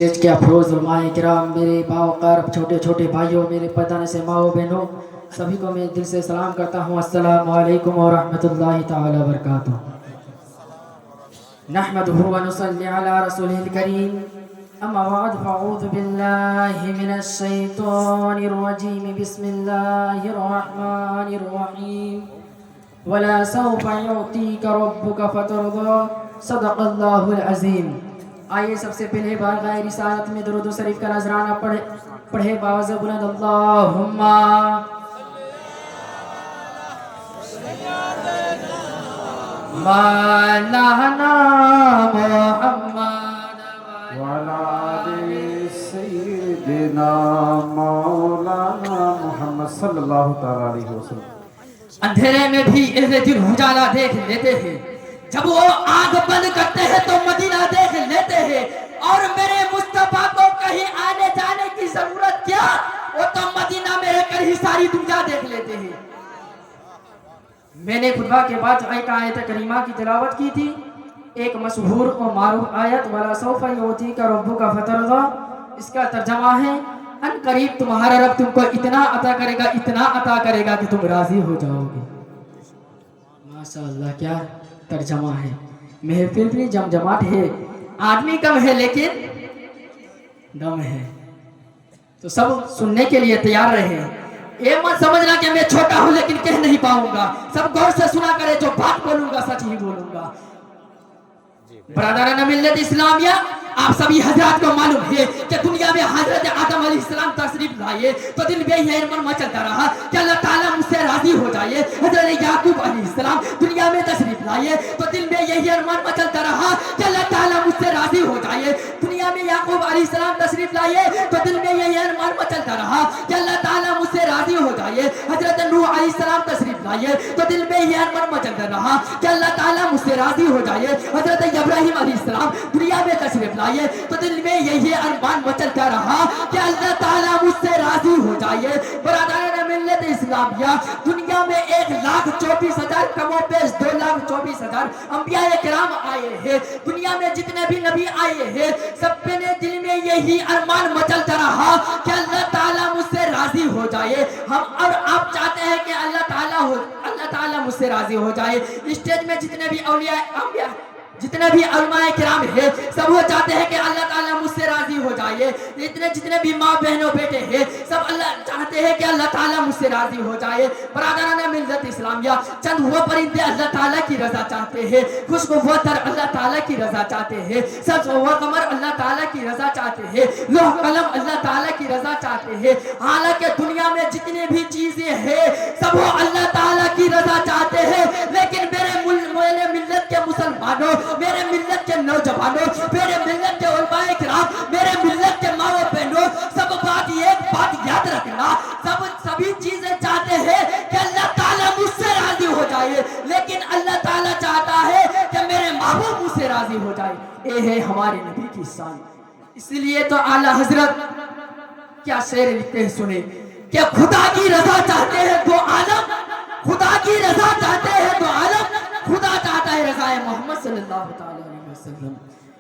کے افروز علماء کرام، میرے باوقار چھوٹے چھوٹے بھائیوں، میرے پردانے سے ماؤں بہنوں، سبھی کو میں دل سے سلام کرتا ہوں۔ السلام علیکم ورحمۃ اللہ تعالی وبرکاتہ۔ نحمده ونصلي على رسوله الكريم، اما بعد فاعوذ باللہ من الشیطان الرجیم، بسم اللہ الرحمن الرحیم، ولا سوف يعطيك ربك فترضى، صدق اللہ العظیم۔ آئیے سب سے پہلے بارگاہ رسالت میں درود و شریف کا نذرانہ پڑھے باوز بلند اللہم مولانا محمد وعلى آل سیدنا مولانا محمد صلی اللہ تعالی علیہ وسلم۔ اندھیرے میں بھی اہل دل اجالا دیکھ لیتے ہیں، جب وہ آنکھ بند کرتے ہیں تو مدینہ دیکھ لیتے ہیں، اور میرے مصطفیٰ کو کہیں آنے جانے کی ضرورت کیا، وہ تو مدینہ میں رہ کر ہی ساری دنیا دیکھ لیتے ہیں۔ میں نے خطبہ کے بعد ایک آیت کریمہ کی تلاوت کی تھی، ایک مشہور و معروف آیت وَلَا سَوْفَ يُعْطِيكَ رَبُّكَ فَتَرْضَىٰ، اس کا ترجمہ ہے ان قریب تمہارا رب تم کو اتنا عطا کرے گا، اتنا عطا کرے گا کہ تم راضی ہو جاؤ گے۔ ماشاءاللہ، کیا ترجمہ ہے۔ محفل بھی جمجماٹ ہے، آدمی کم ہے لیکن دم ہے، تو سب سننے کے لیے تیار رہے۔ یہ مت سمجھنا کہ میں چھوٹا ہوں لیکن کہہ نہیں پاؤں گا، سب غور سے سنا کرے، جو بات بولوں گا سچ ہی بولوں گا۔ برادران ملت اسلامیہ، آپ سبھی حضرات کو معلوم ہے کہ دنیا میں حضرت آدم علیہ السلام تشریف لائے تو دل میں یہ ارمان مچلتا رہا کہ اللہ تعالیٰ مجھ سے راضی ہو جائے۔ حضرت یعقوب علیہ السلام دنیا میں تشریف لائے تو دل میں یہی ارمان مچلتا رہا کہ اللہ تعالیٰ مجھ سے راضی ہو جائے۔ دنیا میں یعقوب علیہ السلام تشریف لائے تو دل میں یہی ارمان مچلتا رہا کہ اللہ تعالیٰ مجھ سے راضی ہو جائے۔ حضرت نوح علیہ السلام تشریف لائے تو دل میں یہ ارمان مچلتا رہا کہ اللہ تعالیٰ مجھ سے راضی ہو جائے۔ حضرت ابراہیم علیہ السلام دنیا میں تشریف لائے تو دل میں یہی ارمان مچلتا رہا کہ اللہ تعالیٰ مجھ سے راضی ہو جائے۔ برادران ملت اسلامیہ، دنیا میں 1,24,000 کم و بیش 2,24,000 انبیاء کرام آئے ہیں۔ دنیا میں جتنے بھی نبی آئے ہیں، سب نے دل میں یہی ارمان مچلتا رہا کہ اللہ تعالیٰ مجھ سے راضی ہو جائے۔ ہم اور آپ چاہتے ہیں کہ اللہ تعالیٰ مجھ سے راضی ہو جائے۔ اسٹیج میں جتنے بھی انبیاء جتنے بھی علماء کرام ہیں، سب وہ چاہتے ہیں کہ اللہ تعالیٰ مجھ سے راضی ہو جائے۔ جتنے بھی ماں بہنوں بیٹے ہیں، سب اللہ چاہتے ہیں کہ اللہ تعالیٰ مجھ سے راضی ہو جائے۔ برادران ملت اسلامیہ، چند وہ پرندے اللہ تعالیٰ کی رضا چاہتے ہیں، خوشبو وہ تر اللہ تعالیٰ کی رضا چاہتے ہیں، سبز و قمر اللہ تعالیٰ کی رضا چاہتے ہیں، لوح قلم اللہ تعالیٰ کی رضا چاہتے ہیں۔ حالانکہ دنیا میں جتنی بھی چیزیں ہیں، سب وہ اللہ تعالیٰ کی رضا چاہتے ہیں، لیکن میرے ملت کے مسلمانوں، میرے ملت کے نوجوانوں، میرے ملت کے علماء کرام، میرے ملت کے ماں بہنوں، سب ایک بات یاد رکھنا، سبھی چیزیں چاہتے ہیں کہ اللہ تعالیٰ مجھ سے راضی ہو جائے، لیکن اللہ تعالیٰ چاہتا ہے کہ میرے محبوب مجھ سے راضی ہو جائے۔ یہ ہے ہمارے نبی کی شان۔ اس لیے تو اعلیٰ حضرت کیا شعر لکھتے ہیں، سنیں کہ خدا کی رضا چاہتے ہیں تو عالم، خدا کی رضا چاہتے ہیں تو عالم، خدا چاہتا ہے رضا محمد صلی اللہ علیہ وسلم۔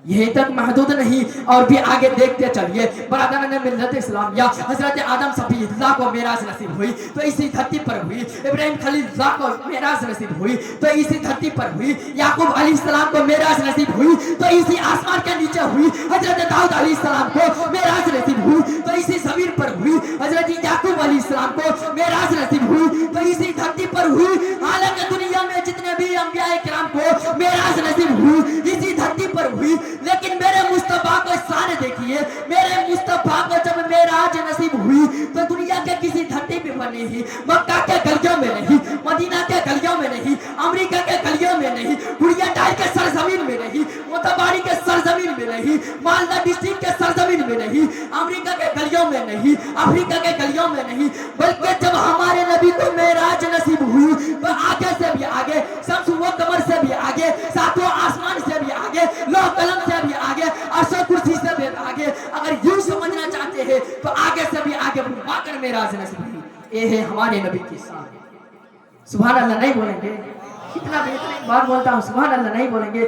یہی تک محدود نہیں، اور بھی آگے دیکھتے چلیے۔ برادران ملت اسلامیہ، حضرت آدم صفی اللہ کو معراج نصیب ہوئی تو اسی دھرتی پر ہوئی، ابراہیم خلیل اللہ کو معراج نصیب ہوئی تو اسی دھرتی پر ہوئی، یعقوب علیہ السلام کو معراج نصیب ہوئی تو اسی آسمان کے نیچے ہوئی، حضرت داؤد علیہ السلام کو معراج نصیب ہوئی تو اسی زمین پر ہوئی، حضرت یعقوب علیہ السلام کو معراج نصیب ہوئی تو اسی دھرتی پر ہوئی۔ حالانکہ دنیا میں جتنے بھی انبیاء کرام کو معراج نصیب ہوئی اسی دھرتی پر ہوئی، لیکن میرے مصطفیٰ کو شان دیکھیے، میرے مصطفیٰ کو جب معراج نصیب ہوئی تو دنیا کے کسی دھرتی پہ نہیں، مکہ کے گلیوں میں نہیں، مدینہ کے گلیوں میں نہیں، امریکہ کے گلیوں میں نہیں، گڑیا ڈائی کے سرزمین میں نہیں، موتباری کے سرزمین میں نہیں، مالدہ ڈسٹرکٹ کے سرزمین میں نہیں، امریکہ کے گلیوں میں نہیں، افریقہ کے گلیوں میں نہیں، بلکہ جب ہمارے نبی کو معراج نصیب ہوئی تو آگے سے بھی آگے، شمس و قمر سے بھی آگے، ساتوں آسمان سے بھی آگے، لوح قلم سے بھی آگے، عرش و کرسی سے بھی آگے، اگر یوں سمجھنا چاہتے ہیں تو آگے سے بھی آگے بڑھا کر معراج نصیب ہوئی۔ یہ ہے ہمارے نبی کی شان۔ سبحان اللہ نہیں بولیں گے؟ کتنا بہترین بات بولتا ہوں، سبحان اللہ نہیں بولیں گے؟